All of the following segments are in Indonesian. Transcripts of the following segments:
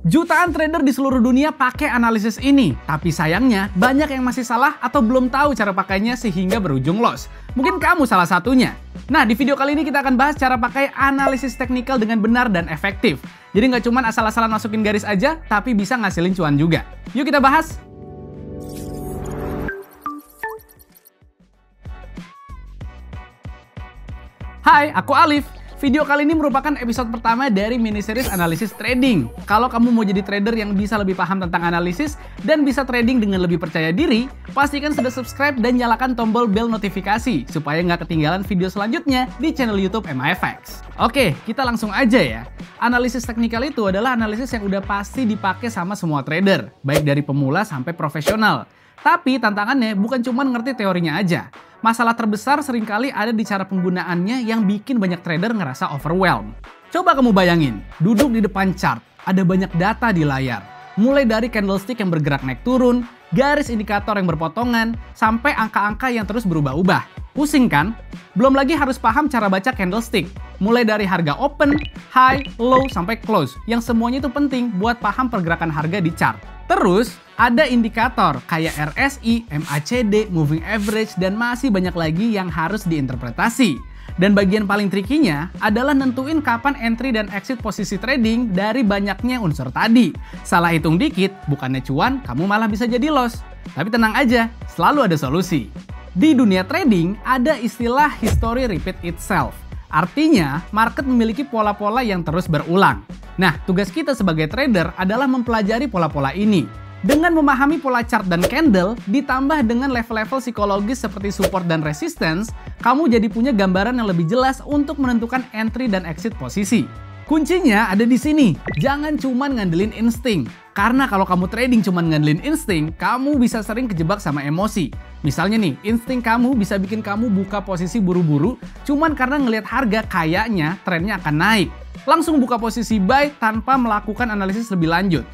Jutaan trader di seluruh dunia pakai analisis ini, tapi sayangnya banyak yang masih salah atau belum tahu cara pakainya sehingga berujung loss. Mungkin kamu salah satunya. Nah, di video kali ini kita akan bahas cara pakai analisis teknikal dengan benar dan efektif. Jadi nggak cuma asal-asalan masukin garis aja, tapi bisa ngasilin cuan juga. Yuk kita bahas! Hai, aku Alif. Video kali ini merupakan episode pertama dari mini-series analisis trading. Kalau kamu mau jadi trader yang bisa lebih paham tentang analisis dan bisa trading dengan lebih percaya diri, pastikan sudah subscribe dan nyalakan tombol bell notifikasi supaya nggak ketinggalan video selanjutnya di channel YouTube MAFX. Oke, kita langsung aja ya. Analisis teknikal itu adalah analisis yang udah pasti dipakai sama semua trader, baik dari pemula sampai profesional. Tapi tantangannya bukan cuma ngerti teorinya aja. Masalah terbesar seringkali ada di cara penggunaannya yang bikin banyak trader ngerasa overwhelmed. Coba kamu bayangin, duduk di depan chart, ada banyak data di layar. Mulai dari candlestick yang bergerak naik turun, garis indikator yang berpotongan, sampai angka-angka yang terus berubah-ubah. Pusing kan? Belum lagi harus paham cara baca candlestick. Mulai dari harga open, high, low, sampai close. Yang semuanya itu penting buat paham pergerakan harga di chart. Terus, ada indikator kayak RSI, MACD, Moving Average, dan masih banyak lagi yang harus diinterpretasi. Dan bagian paling trikinya adalah nentuin kapan entry dan exit posisi trading dari banyaknya unsur tadi. Salah hitung dikit, bukannya cuan, kamu malah bisa jadi loss. Tapi tenang aja, selalu ada solusi. Di dunia trading, ada istilah history repeat itself. Artinya, market memiliki pola-pola yang terus berulang. Nah, tugas kita sebagai trader adalah mempelajari pola-pola ini. Dengan memahami pola chart dan candle, ditambah dengan level-level psikologis seperti support dan resistance, kamu jadi punya gambaran yang lebih jelas untuk menentukan entry dan exit posisi. Kuncinya ada di sini, jangan cuma ngandelin insting. Karena kalau kamu trading cuma ngandelin insting, kamu bisa sering kejebak sama emosi. Misalnya nih, insting kamu bisa bikin kamu buka posisi buru-buru, cuman karena ngelihat harga kayaknya trennya akan naik. Langsung buka posisi buy tanpa melakukan analisis lebih lanjut.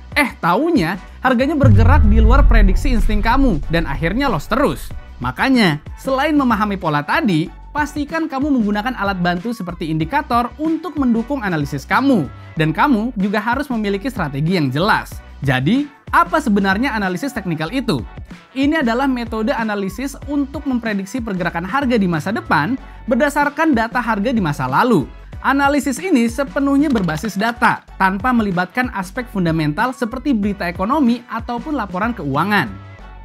Taunya harganya bergerak di luar prediksi insting kamu dan akhirnya loss terus. Makanya, selain memahami pola tadi, pastikan kamu menggunakan alat bantu seperti indikator untuk mendukung analisis kamu. Dan kamu juga harus memiliki strategi yang jelas. Jadi, apa sebenarnya analisis teknikal itu? Ini adalah metode analisis untuk memprediksi pergerakan harga di masa depan berdasarkan data harga di masa lalu. Analisis ini sepenuhnya berbasis data, tanpa melibatkan aspek fundamental seperti berita ekonomi ataupun laporan keuangan.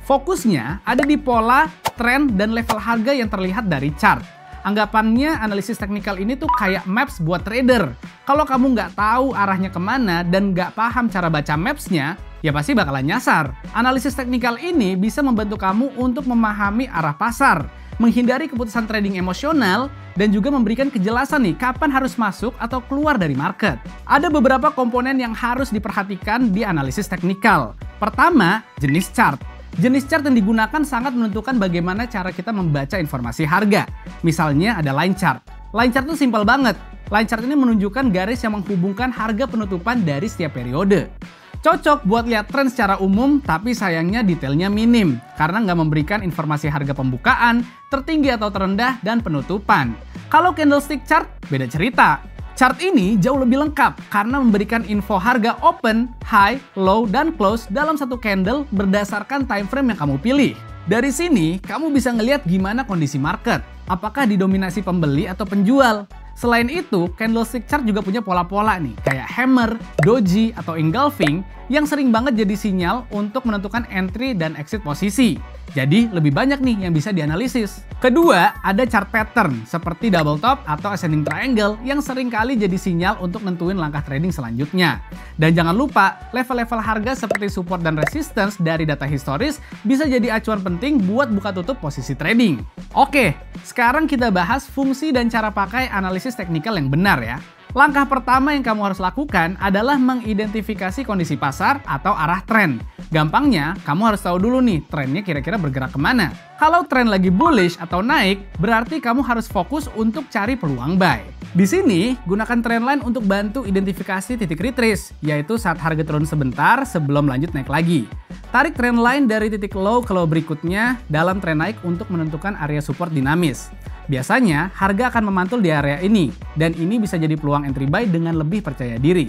Fokusnya ada di pola, tren, dan level harga yang terlihat dari chart. Anggapannya analisis teknikal ini tuh kayak maps buat trader. Kalau kamu nggak tahu arahnya kemana dan nggak paham cara baca mapsnya, ya pasti bakalan nyasar. Analisis teknikal ini bisa membantu kamu untuk memahami arah pasar, menghindari keputusan trading emosional, dan juga memberikan kejelasan nih kapan harus masuk atau keluar dari market. Ada beberapa komponen yang harus diperhatikan di analisis teknikal. Pertama, jenis chart. Jenis chart yang digunakan sangat menentukan bagaimana cara kita membaca informasi harga. Misalnya ada line chart. Line chart itu simpel banget. Line chart ini menunjukkan garis yang menghubungkan harga penutupan dari setiap periode. Cocok buat lihat tren secara umum, tapi sayangnya detailnya minim karena nggak memberikan informasi harga pembukaan, tertinggi atau terendah, dan penutupan. Kalau candlestick chart, beda cerita. Chart ini jauh lebih lengkap karena memberikan info harga open, high, low, dan close dalam satu candle berdasarkan time frame yang kamu pilih. Dari sini, kamu bisa ngelihat gimana kondisi market, apakah didominasi pembeli atau penjual. Selain itu, candlestick chart juga punya pola-pola nih, kayak hammer, doji, atau engulfing yang sering banget jadi sinyal untuk menentukan entry dan exit posisi. Jadi, lebih banyak nih yang bisa dianalisis. Kedua, ada chart pattern seperti double top atau ascending triangle yang sering kali jadi sinyal untuk nentuin langkah trading selanjutnya. Dan jangan lupa, level-level harga seperti support dan resistance dari data historis bisa jadi acuan penting buat buka tutup posisi trading. Oke, sekarang kita bahas fungsi dan cara pakai analisis teknikal yang benar ya. Langkah pertama yang kamu harus lakukan adalah mengidentifikasi kondisi pasar atau arah tren. Gampangnya, kamu harus tahu dulu nih trennya kira-kira bergerak kemana. Kalau tren lagi bullish atau naik, berarti kamu harus fokus untuk cari peluang buy. Di sini, gunakan trendline untuk bantu identifikasi titik retrace, yaitu saat harga turun sebentar sebelum lanjut naik lagi. Tarik trendline dari titik low ke low berikutnya dalam tren naik untuk menentukan area support dinamis. Biasanya, harga akan memantul di area ini, dan ini bisa jadi peluang entry buy dengan lebih percaya diri.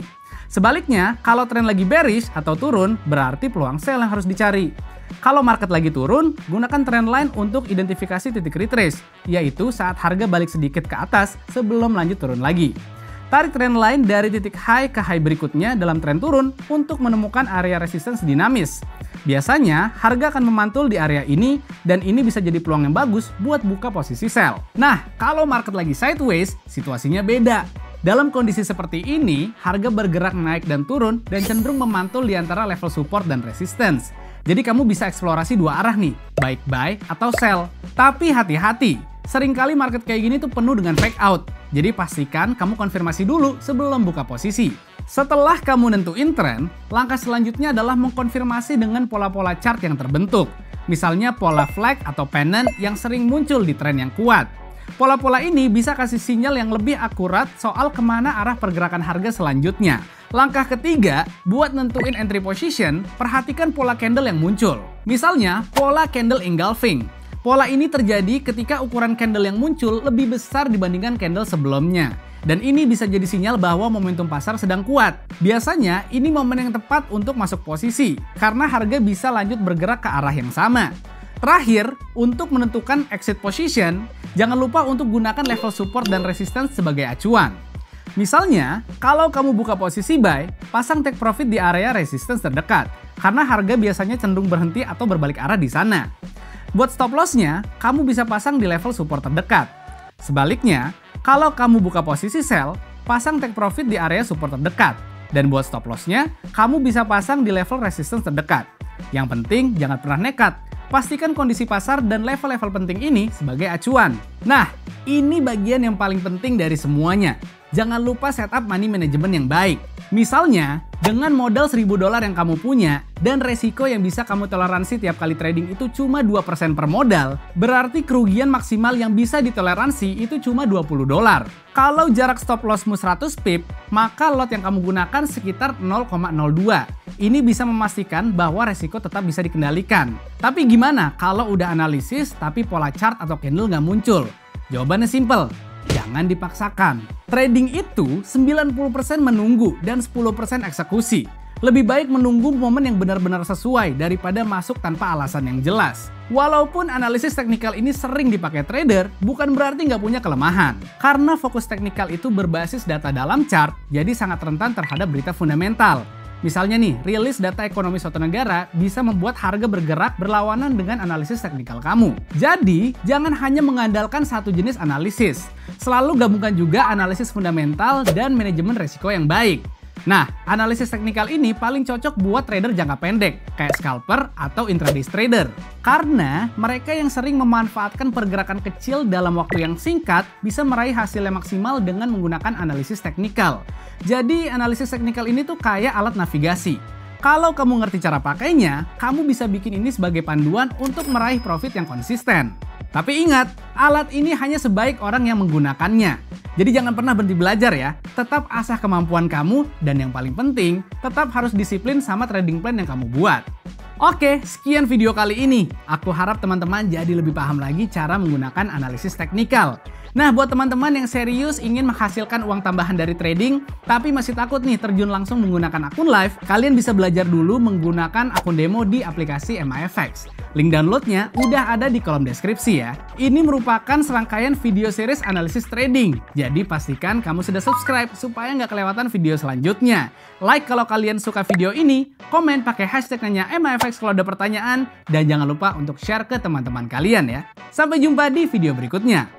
Sebaliknya, kalau tren lagi bearish atau turun, berarti peluang sell yang harus dicari. Kalau market lagi turun, gunakan trend line untuk identifikasi titik retrace, yaitu saat harga balik sedikit ke atas sebelum lanjut turun lagi. Tarik trend line dari titik high ke high berikutnya dalam tren turun untuk menemukan area resistance dinamis. Biasanya, harga akan memantul di area ini dan ini bisa jadi peluang yang bagus buat buka posisi sell. Nah, kalau market lagi sideways, situasinya beda. Dalam kondisi seperti ini, harga bergerak naik dan turun dan cenderung memantul di antara level support dan resistance. Jadi kamu bisa eksplorasi dua arah nih, baik buy atau sell. Tapi hati-hati, seringkali market kayak gini tuh penuh dengan fake out. Jadi pastikan kamu konfirmasi dulu sebelum buka posisi. Setelah kamu nentuin tren, langkah selanjutnya adalah mengkonfirmasi dengan pola-pola chart yang terbentuk. Misalnya pola flag atau pennant yang sering muncul di tren yang kuat. Pola-pola ini bisa kasih sinyal yang lebih akurat soal kemana arah pergerakan harga selanjutnya. Langkah ketiga, buat nentuin entry position, perhatikan pola candle yang muncul. Misalnya, pola candle engulfing. Pola ini terjadi ketika ukuran candle yang muncul lebih besar dibandingkan candle sebelumnya. Dan ini bisa jadi sinyal bahwa momentum pasar sedang kuat. Biasanya, ini momen yang tepat untuk masuk posisi, karena harga bisa lanjut bergerak ke arah yang sama. Terakhir, untuk menentukan exit position, jangan lupa untuk gunakan level support dan resistance sebagai acuan. Misalnya, kalau kamu buka posisi buy, pasang take profit di area resistance terdekat, karena harga biasanya cenderung berhenti atau berbalik arah di sana. Buat stop loss-nya, kamu bisa pasang di level support terdekat. Sebaliknya, kalau kamu buka posisi sell, pasang take profit di area support terdekat. Dan buat stop loss-nya, kamu bisa pasang di level resistance terdekat. Yang penting, jangan pernah nekat. Pastikan kondisi pasar dan level-level penting ini sebagai acuan. Nah, ini bagian yang paling penting dari semuanya. Jangan lupa setup money management yang baik. Misalnya, dengan modal $1.000 yang kamu punya dan resiko yang bisa kamu toleransi tiap kali trading itu cuma 2% per modal, berarti kerugian maksimal yang bisa ditoleransi itu cuma $20. Kalau jarak stop lossmu 100 pip, maka lot yang kamu gunakan sekitar 0,02. Ini bisa memastikan bahwa resiko tetap bisa dikendalikan. Tapi gimana kalau udah analisis tapi pola chart atau candle nggak muncul? Jawabannya simple. Jangan dipaksakan. Trading itu 90% menunggu dan 10% eksekusi. Lebih baik menunggu momen yang benar-benar sesuai daripada masuk tanpa alasan yang jelas. Walaupun analisis teknikal ini sering dipakai trader, bukan berarti nggak punya kelemahan. Karena fokus teknikal itu berbasis data dalam chart, jadi sangat rentan terhadap berita fundamental. Misalnya nih, rilis data ekonomi suatu negara bisa membuat harga bergerak berlawanan dengan analisis teknikal kamu. Jadi, jangan hanya mengandalkan satu jenis analisis. Selalu gabungkan juga analisis fundamental dan manajemen resiko yang baik. Nah, analisis teknikal ini paling cocok buat trader jangka pendek, kayak scalper atau intraday trader. Karena mereka yang sering memanfaatkan pergerakan kecil dalam waktu yang singkat bisa meraih hasil yang maksimal dengan menggunakan analisis teknikal. Jadi, analisis teknikal ini tuh kayak alat navigasi. Kalau kamu ngerti cara pakainya, kamu bisa bikin ini sebagai panduan untuk meraih profit yang konsisten. Tapi ingat, alat ini hanya sebaik orang yang menggunakannya. Jadi jangan pernah berhenti belajar ya. Tetap asah kemampuan kamu dan yang paling penting, tetap harus disiplin sama trading plan yang kamu buat. Oke, sekian video kali ini. Aku harap teman-teman jadi lebih paham lagi cara menggunakan analisis teknikal. Nah, buat teman-teman yang serius ingin menghasilkan uang tambahan dari trading, tapi masih takut nih terjun langsung menggunakan akun live, kalian bisa belajar dulu menggunakan akun demo di aplikasi MAFX. Link downloadnya udah ada di kolom deskripsi ya. Ini merupakan serangkaian video series analisis trading, jadi pastikan kamu sudah subscribe supaya nggak kelewatan video selanjutnya. Like kalau kalian suka video ini, komen pakai hashtag-nya MAFX kalau ada pertanyaan, dan jangan lupa untuk share ke teman-teman kalian ya. Sampai jumpa di video berikutnya.